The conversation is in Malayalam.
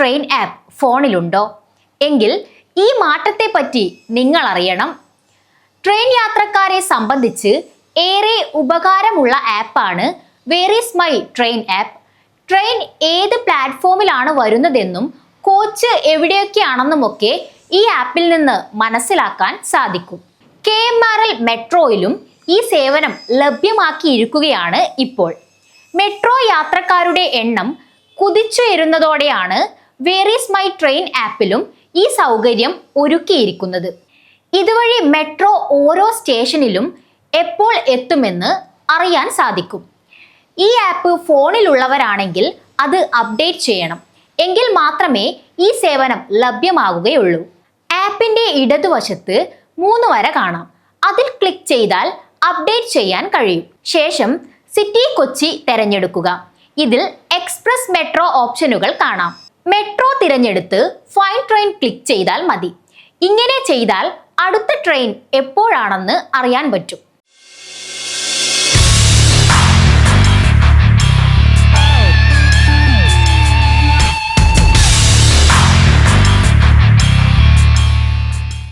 Train app ഫോണിലുണ്ടോ? എങ്കിൽ ഈ മാറ്റത്തെപ്പറ്റി നിങ്ങൾ അറിയണം. ട്രെയിൻ യാത്രക്കാരെ സംബന്ധിച്ച് ഏറെ ഉപകാരമുള്ള ആപ്പാണ് where is my train app. Train ഏത് പ്ലാറ്റ്ഫോമിലാണ് വരുന്നതെന്നും കോച്ച് എവിടെയൊക്കെയാണെന്നുമൊക്കെ ഈ ആപ്പിൽ നിന്ന് മനസ്സിലാക്കാൻ സാധിക്കും. KMRL മെട്രോയിലും ഈ സേവനം ലഭ്യമാക്കിയിരിക്കുകയാണ് ഇപ്പോൾ. മെട്രോ യാത്രക്കാരുടെ എണ്ണം കുതിച്ചുയരുന്നതോടെയാണ് വേർ ഈസ് മൈ ട്രെയിൻ ആപ്പിലും ഈ സൗകര്യം ഒരുക്കിയിരിക്കുന്നത്. ഇതുവഴി മെട്രോ ഓരോ സ്റ്റേഷനിലും എപ്പോൾ എത്തുമെന്ന് അറിയാൻ സാധിക്കും. ഈ ആപ്പ് ഫോണിലുള്ളവരാണെങ്കിൽ അത് അപ്ഡേറ്റ് ചെയ്യണം. എങ്കിൽ മാത്രമേ ഈ സേവനം ലഭ്യമാകുകയുള്ളൂ. ആപ്പിന്റെ ഇടതുവശത്ത് 3 വര കാണാം. അതിൽ ക്ലിക്ക് ചെയ്താൽ അപ്ഡേറ്റ് ചെയ്യാൻ കഴിയും. ശേഷം സിറ്റി കൊച്ചി തിരഞ്ഞെടുക്കുക. ഇതിൽ എക്സ്പ്രസ് മെട്രോ ഓപ്ഷനുകൾ കാണാം. മെട്രോ തിരഞ്ഞെടുത്ത് ഫൈൻഡ് ട്രെയിൻ ക്ലിക്ക് ചെയ്താൽ മതി. ഇങ്ങനെ ചെയ്താൽ അടുത്ത ട്രെയിൻ എപ്പോഴാണെന്ന് അറിയാൻ പറ്റും.